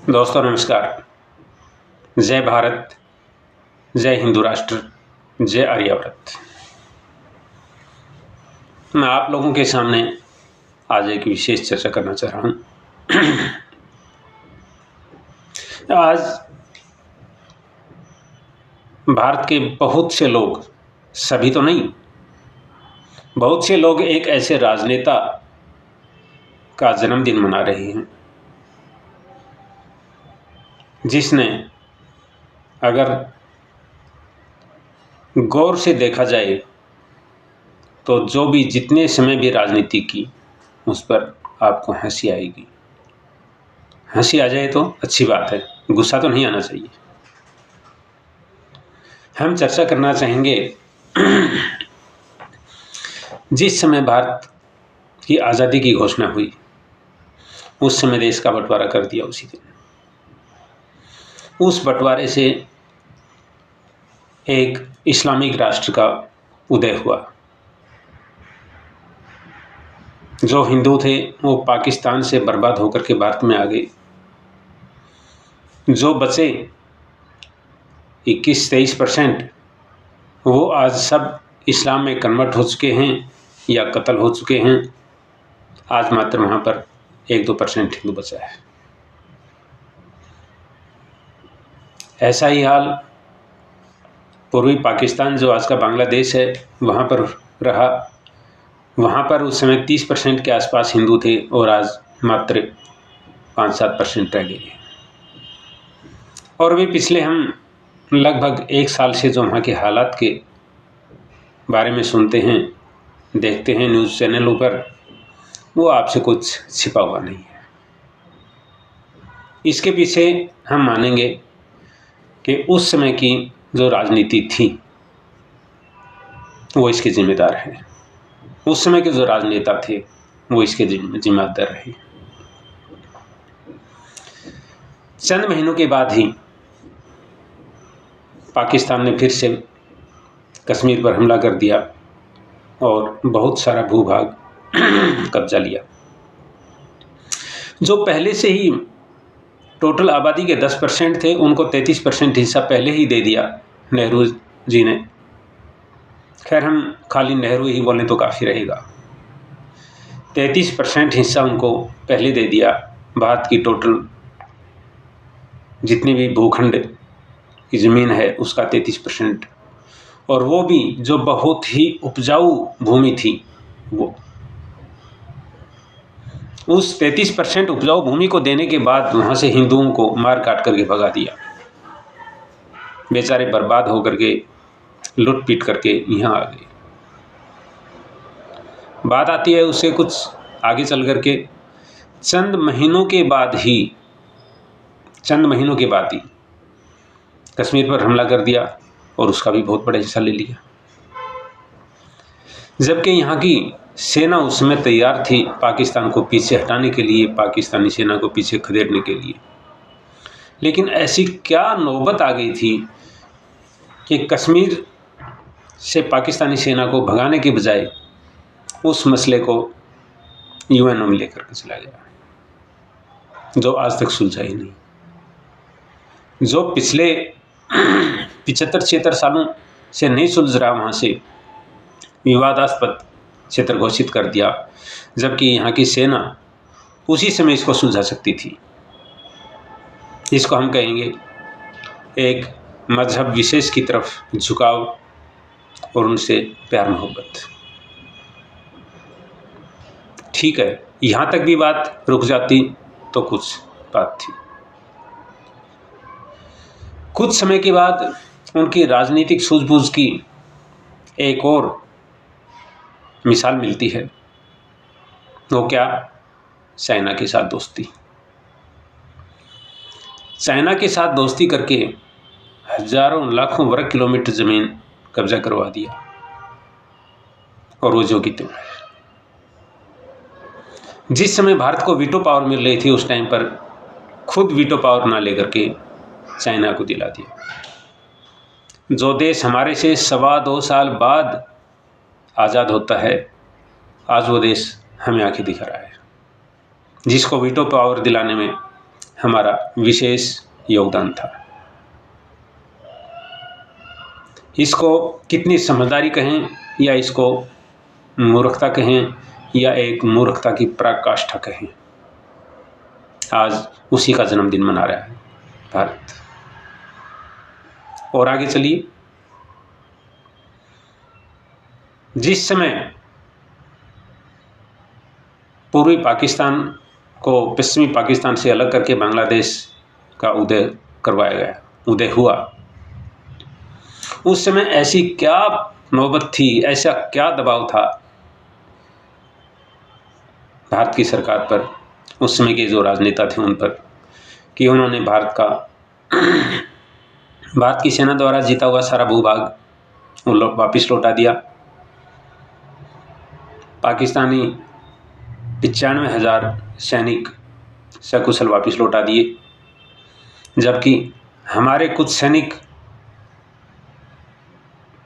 दोस्तों नमस्कार। जय भारत, जय हिंदू राष्ट्र, जय आर्यावर्त। मैं आप लोगों के सामने आज एक विशेष चर्चा करना चाह रहा हूं। आज भारत के बहुत से लोग, सभी तो नहीं, बहुत से लोग एक ऐसे राजनेता का जन्मदिन मना रहे हैं जिसने, अगर गौर से देखा जाए तो जो भी जितने समय भी राजनीति की, उस पर आपको हंसी आएगी। हंसी आ जाए तो अच्छी बात है, गुस्सा तो नहीं आना चाहिए। हम चर्चा करना चाहेंगे जिस समय भारत की आज़ादी की घोषणा हुई, उस समय देश का बंटवारा कर दिया उसी दिन। उस बंटवारे से एक इस्लामिक राष्ट्र का उदय हुआ। जो हिंदू थे वो पाकिस्तान से बर्बाद होकर के भारत में आ गए। जो बचे 21-23%, वो आज सब इस्लाम में कन्वर्ट हो चुके हैं या कत्ल हो चुके हैं। आज मात्र वहाँ पर 1-2% हिंदू बचा है। ऐसा ही हाल पूर्वी पाकिस्तान, जो आज का बांग्लादेश है, वहाँ पर रहा। वहाँ पर उस समय 30% के आसपास हिंदू थे और आज मात्र 5-7% रह गए। और भी पिछले हम लगभग 1 साल से जो वहाँ के हालात के बारे में सुनते हैं, देखते हैं न्यूज़ चैनलों पर, वो आपसे कुछ छिपा हुआ नहीं है। इसके पीछे हम मानेंगे कि उस समय की जो राजनीति थी वो इसके जिम्मेदार है। उस समय के जो राजनेता थे वो इसके जिम्मेदार रहे। चंद महीनों के बाद ही पाकिस्तान ने फिर से कश्मीर पर हमला कर दिया और बहुत सारा भूभाग कब्जा लिया। जो पहले से ही टोटल आबादी के 10% थे, उनको 33% हिस्सा पहले ही दे दिया नेहरू जी ने। खैर, हम खाली नेहरू ही बोलें तो काफ़ी रहेगा। 33% हिस्सा उनको पहले दे दिया। भारत की टोटल जितनी भी भूखंड की ज़मीन है उसका 33%, और वो भी जो बहुत ही उपजाऊ भूमि थी, वो उस 33% उपजाऊ भूमि को देने के बाद वहाँ से हिंदुओं को मार काट करके भगा दिया। बेचारे बर्बाद होकर के, लूट पीट करके यहाँ आ गए। बात आती है उससे कुछ आगे चल करके, चंद महीनों के बाद ही कश्मीर पर हमला कर दिया और उसका भी बहुत बड़ा हिस्सा ले लिया। जबकि यहाँ की सेना उस समय तैयार थी पाकिस्तान को पीछे हटाने के लिए, पाकिस्तानी सेना को पीछे खदेड़ने के लिए। लेकिन ऐसी क्या नौबत आ गई थी कि कश्मीर से पाकिस्तानी सेना को भगाने के बजाय उस मसले को यूएनओ में लेकर के चला गया, जो आज तक सुलझा ही नहीं। जो पिछले 75-76 सालों से नहीं सुलझ रहा, वहाँ से विवादास्पद क्षेत्र घोषित कर दिया, जबकि यहाँ की सेना उसी समय इसको सुलझा सकती थी। इसको हम कहेंगे एक मजहब विशेष की तरफ झुकाव और उनसे प्यार मोहब्बत। ठीक है, यहाँ तक भी बात रुक जाती तो कुछ बात थी। कुछ समय के बाद उनकी राजनीतिक सूझबूझ की एक और मिसाल मिलती है। वो क्या? चाइना के साथ दोस्ती। चाइना के साथ दोस्ती करके हजारों लाखों वर्ग किलोमीटर ज़मीन कब्जा करवा दिया, और वो जो की त्यों है। जिस समय भारत को वीटो पावर मिल रही थी, उस टाइम पर खुद वीटो पावर ना लेकर के चाइना को दिला दिया। जो देश हमारे से 2.25 साल बाद आज़ाद होता है, आज वो देश हमें आंखें दिखा रहा है। जिसको वीटो पावर दिलाने में हमारा विशेष योगदान था। इसको कितनी समझदारी कहें या इसको मूर्खता कहें या एक मूर्खता की पराकाष्ठा कहें, आज उसी का जन्मदिन मना रहा है भारत। और आगे चलिए, जिस समय पूर्वी पाकिस्तान को पश्चिमी पाकिस्तान से अलग करके बांग्लादेश का उदय हुआ, उस समय ऐसी क्या नौबत थी, ऐसा क्या दबाव था भारत की सरकार पर, उस समय के जो राजनेता थे उन पर, कि उन्होंने भारत की सेना द्वारा जीता हुआ सारा भूभाग वापिस लौटा दिया। पाकिस्तानी 95,000 सैनिक सकुशल वापिस लौटा दिए, जबकि हमारे कुछ सैनिक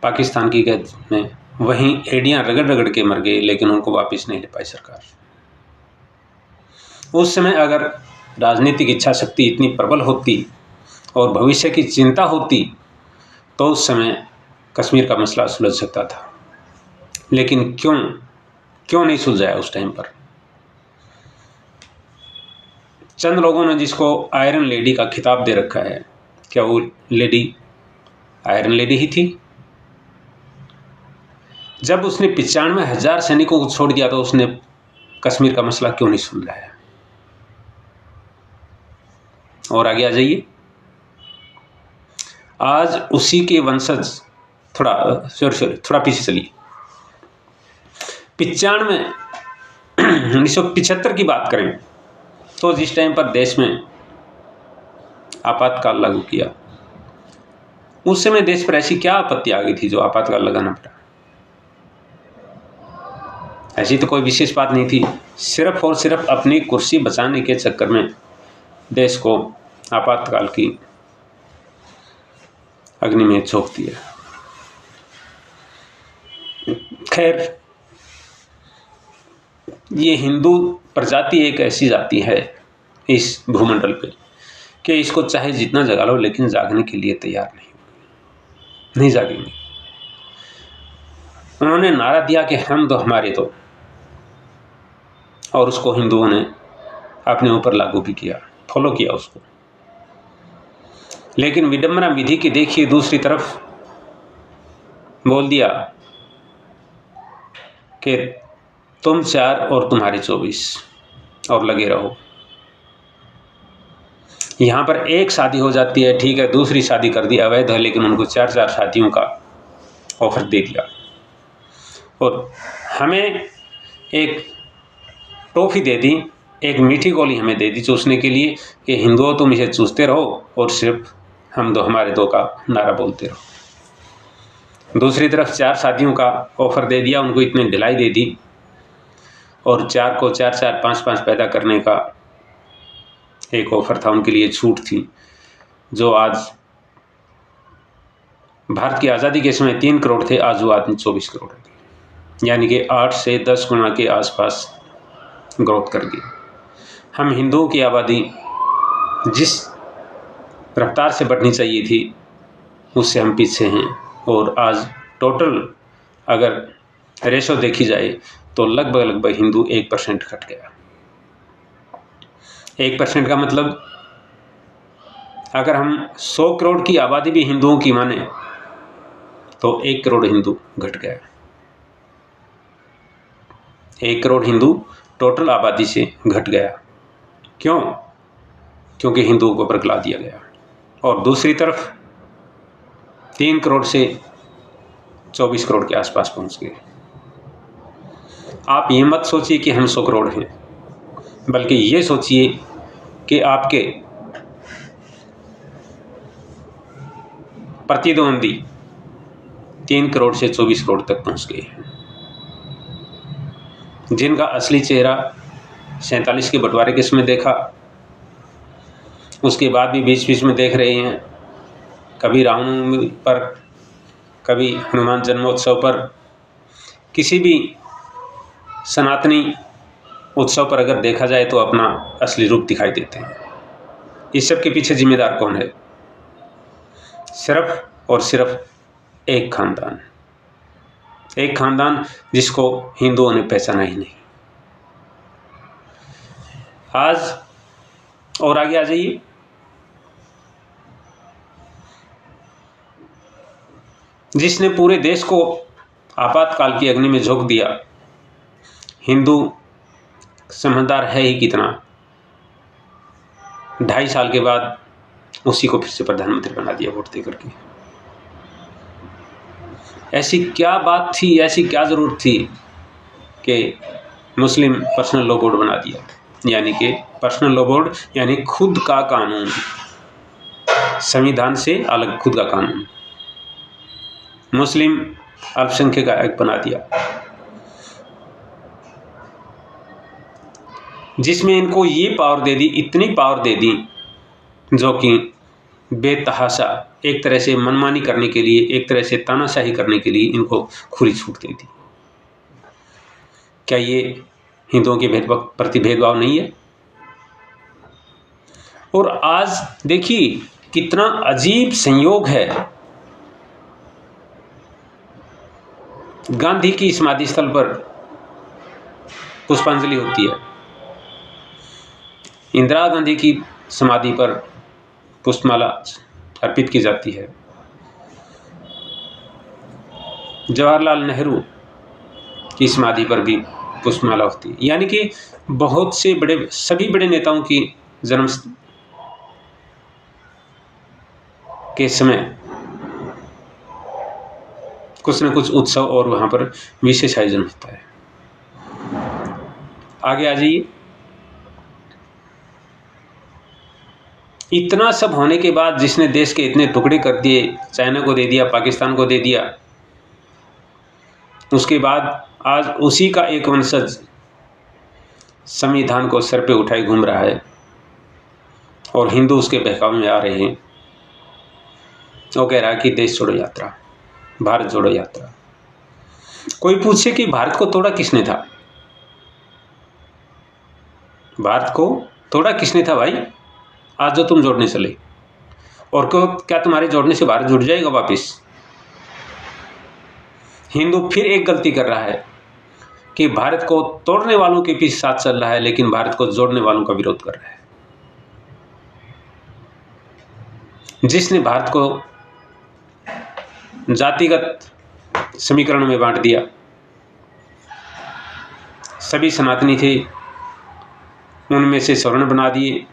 पाकिस्तान की कैद में वहीं एड़ियां रगड़ रगड़ के मर गए, लेकिन उनको वापस नहीं ले पाई सरकार। उस समय अगर राजनीतिक इच्छा शक्ति इतनी प्रबल होती और भविष्य की चिंता होती तो उस समय कश्मीर का मसला सुलझ सकता था, लेकिन क्यों नहीं सुलझाया उस टाइम पर। चंद लोगों ने जिसको आयरन लेडी का खिताब दे रखा है, क्या वो लेडी आयरन लेडी ही थी? जब उसने 95,000 सैनिकों को छोड़ दिया तो उसने कश्मीर का मसला क्यों नहीं सुलझाया? और आगे आ जाइए, आज उसी के वंशज, थोड़ा पीछे चलिए, 1975 की बात करें तो जिस टाइम पर देश में आपातकाल लागू किया, उस समय देश पर ऐसी क्या आपत्ति आ गई थी जो आपातकाल लगाना पड़ा? ऐसी तो कोई विशेष बात नहीं थी, सिर्फ और सिर्फ अपनी कुर्सी बचाने के चक्कर में देश को आपातकाल की अग्नि में झोंक दिया। खैर, ये हिंदू प्रजाति एक ऐसी जाति है इस भूमंडल पे कि इसको चाहे जितना जगा लो लेकिन जागने के लिए तैयार नहीं जागेंगे। उन्होंने नारा दिया कि हम दो हमारे दो, और उसको हिंदुओं ने अपने ऊपर लागू भी किया, फॉलो किया उसको। लेकिन विडंबना विधि की देखिए, दूसरी तरफ बोल दिया कि तुम 4 और तुम्हारे 24 और लगे रहो। यहां पर एक शादी हो जाती है, ठीक है, दूसरी शादी कर दी अवैध है, लेकिन उनको 4 शादियों का ऑफर दे दिया और हमें एक टॉफी दे दी, एक मीठी गोली हमें दे दी चूसने के लिए कि हिंदुओं तुम इसे चूसते रहो और सिर्फ हम दो हमारे दो का नारा बोलते रहो। दूसरी तरफ 4 शादियों का ऑफर दे दिया, उनको इतनी ढिलाई दे दी, और 4 को 4 5 पैदा करने का एक ऑफर था, उनके लिए छूट थी, जो आज भारत की आज़ादी के समय 3 करोड़ थे, आज वो आदमी 24 करोड़ हो गए, यानी कि 8 से 10 गुना के आसपास ग्रोथ कर गई। हम हिंदुओं की आबादी जिस रफ्तार से बढ़नी चाहिए थी उससे हम पीछे हैं, और आज टोटल अगर रेशो देखी जाए तो लगभग हिंदू 1% घट गया। 1% का मतलब अगर हम 100 करोड़ की आबादी भी हिंदुओं की माने तो 1 करोड़ हिंदू घट गया। 1 करोड़ हिंदू टोटल आबादी से घट गया। क्यों? क्योंकि हिंदुओं को बरगला दिया गया। और दूसरी तरफ 3 करोड़ से 24 करोड़ के आसपास पहुंच गए। आप ये मत सोचिए कि हम 100 करोड़ हैं, बल्कि ये सोचिए कि आपके प्रतिद्वंदी 3 करोड़ से 24 करोड़ तक पहुंच गए हैं, जिनका असली चेहरा 47 के बंटवारे के समय देखा, उसके बाद भी बीच बीच में देख रहे हैं, कभी रामनवमी पर, कभी हनुमान जन्मोत्सव पर, किसी भी सनातनी उत्सव पर अगर देखा जाए तो अपना असली रूप दिखाई देते हैं। इस सब के पीछे जिम्मेदार कौन है? सिर्फ और सिर्फ एक खानदान, एक खानदान जिसको हिंदुओं ने पहचाना ही नहीं। आज और आगे आ जाइए। जिसने पूरे देश को आपातकाल की अग्नि में झोंक दिया, हिंदू समझदार है ही कितना, 2.5 साल के बाद उसी को फिर से प्रधानमंत्री बना दिया वोट दे करके। ऐसी क्या बात थी, ऐसी क्या जरूरत थी कि मुस्लिम पर्सनल लॉ बोर्ड बना दिया? यानी कि पर्सनल लॉ बोर्ड यानी खुद का कानून, संविधान से अलग खुद का कानून, मुस्लिम अल्पसंख्यक आयोग बना दिया, जिसमें इनको ये पावर दे दी, इतनी पावर दे दी जो कि बेतहाशा एक तरह से मनमानी करने के लिए, एक तरह से तानाशाही करने के लिए इनको खुली छूट दे दी। क्या ये हिंदुओं के प्रति भेदभाव नहीं है? और आज देखिए कितना अजीब संयोग है, गांधी की समाधि स्थल पर पुष्पांजलि होती है, इंदिरा गांधी की समाधि पर पुष्पमाला अर्पित की जाती है, जवाहरलाल नेहरू की समाधि पर भी पुष्पमाला होती है। यानी कि बहुत से बड़े, सभी बड़े नेताओं की जन्म के समय कुछ न कुछ उत्सव और वहां पर विशेष आयोजन होता है। आगे आ जाइए। इतना सब होने के बाद जिसने देश के इतने टुकड़े कर दिए, चाइना को दे दिया, पाकिस्तान को दे दिया, उसके बाद आज उसी का एक वंशज संविधान को सर पे उठाए घूम रहा है और हिंदू उसके बहकावे में आ रहे हैं। वो कह रहा है कि देश छोड़ो यात्रा, भारत जोड़ो यात्रा। कोई पूछे कि भारत को तोड़ा किसने था? भारत को तोड़ा किसने था भाई? आज जो तुम जोड़ने चले, और क्या तुम्हारे जोड़ने से भारत जुड़ जाएगा वापिस? हिंदू फिर एक गलती कर रहा है कि भारत को तोड़ने वालों के पीछे साथ चल रहा है, लेकिन भारत को जोड़ने वालों का विरोध कर रहा है। जिसने भारत को जातिगत समीकरण में बांट दिया, सभी सनातनी थे उनमें से सवर्ण बना दिए,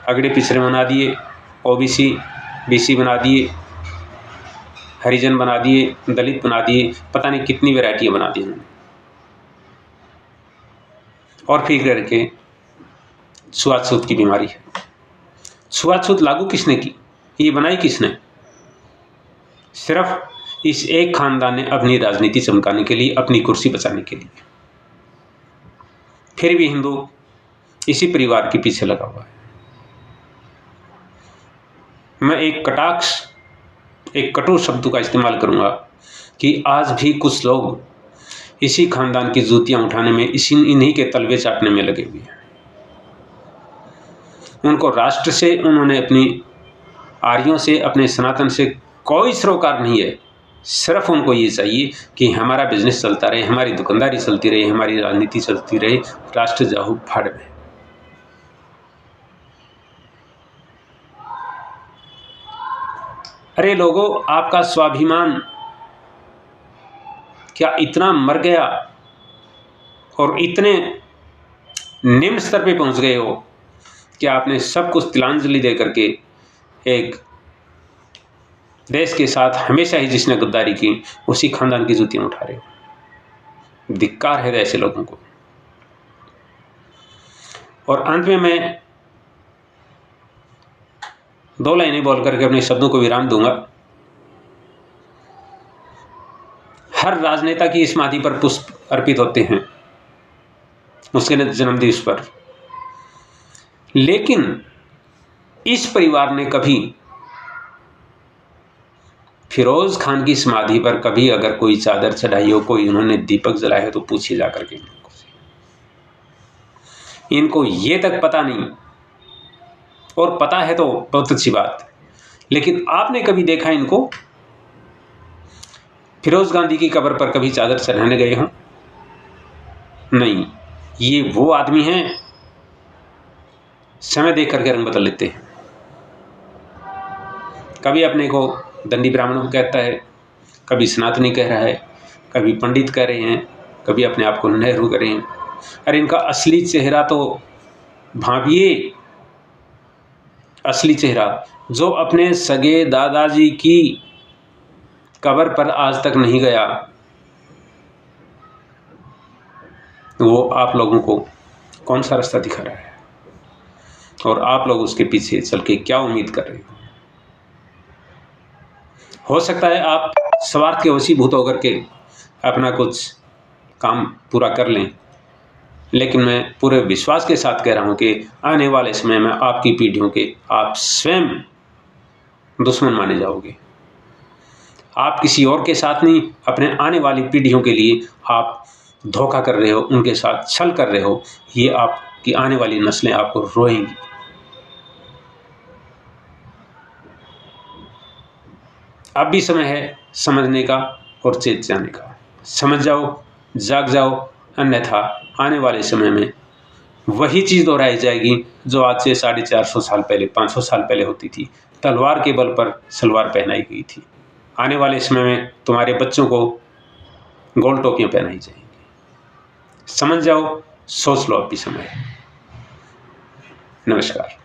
अगड़े पिछड़े बना दिए, ओबीसी बीसी बना दिए, हरिजन बना दिए, दलित बना दिए, पता नहीं कितनी वैरायटियां बना दी उन्होंने। और फिर करके छुआछूत की बीमारी है। छुआछूत लागू किसने की? ये बनाई किसने? सिर्फ इस एक खानदान ने अपनी राजनीति चमकाने के लिए, अपनी कुर्सी बचाने के लिए। फिर भी हिंदू इसी परिवार के पीछे लगा हुआ है। मैं एक कटाक्ष, एक कटु शब्द का इस्तेमाल करूंगा कि आज भी कुछ लोग इसी खानदान की जूतियां उठाने में, इन्हीं के तलवे चाटने में लगे हुए हैं। उनको राष्ट्र से, उन्होंने अपनी आर्यों से, अपने सनातन से कोई सरोकार नहीं है। सिर्फ उनको ये चाहिए कि हमारा बिजनेस चलता रहे, हमारी दुकानदारी चलती रहे, हमारी राजनीति चलती रहे, राष्ट्र जाहू फाड़ में। अरे लोगों, आपका स्वाभिमान क्या इतना मर गया और इतने निम्न स्तर पे पहुंच गए हो कि आपने सब कुछ तिलांजलि दे करके एक देश के साथ हमेशा ही जिसने गद्दारी की, उसी खानदान की जूतियां उठा रहे हो? धिक्कार है ऐसे लोगों को। और अंत में मैं 2 लाइनें बोल करके अपने शब्दों को विराम दूंगा। हर राजनेता की समाधि पर पुष्प अर्पित होते हैं उसके जन्मदिवस पर, लेकिन इस परिवार ने कभी फिरोज खान की समाधि पर कभी अगर कोई चादर चढ़ाई हो, कोई उन्होंने दीपक जलाया हो, तो पूछिए जाकर के इनको ये तक पता नहीं और पता है तो बहुत अच्छी बात, लेकिन आपने कभी देखा इनको फिरोज गांधी की कब्र पर कभी चादर चढ़ाने गए हों? नहीं। ये वो आदमी हैं समय देख करके रंग बदल लेते हैं। कभी अपने को दंडी ब्राह्मण कहता है, कभी सनातनी कह रहा है, कभी पंडित कह रहे हैं, कभी अपने आप को नेहरू कह रहे हैं। अरे इनका असली चेहरा तो भांपिए, असली चेहरा जो अपने सगे दादाजी की कब्र पर आज तक नहीं गया, वो आप लोगों को कौन सा रास्ता दिखा रहा है और आप लोग उसके पीछे चल के क्या उम्मीद कर रहे हो सकता है आप स्वार्थ के वशीभूत होकर के अपना कुछ काम पूरा कर लें, लेकिन मैं पूरे विश्वास के साथ कह रहा हूं कि आने वाले समय में आपकी पीढ़ियों के आप स्वयं दुश्मन माने जाओगे। आप किसी और के साथ नहीं, अपने आने वाली पीढ़ियों के लिए आप धोखा कर रहे हो, उनके साथ छल कर रहे हो। ये आपकी आने वाली नस्लें आपको रोएंगी। अब भी समय है समझने का और चेत जाने का। समझ जाओ, जाग जाओ, अन्यथा आने वाले समय में वही चीज़ दोहराई जाएगी जो आज से 450 साल पहले, 500 साल पहले होती थी। तलवार के बल पर सलवार पहनाई गई थी। आने वाले समय में तुम्हारे बच्चों को गोल टोपियाँ पहनाई जाएंगी। समझ जाओ, सोच लो, अब भी समय है। नमस्कार।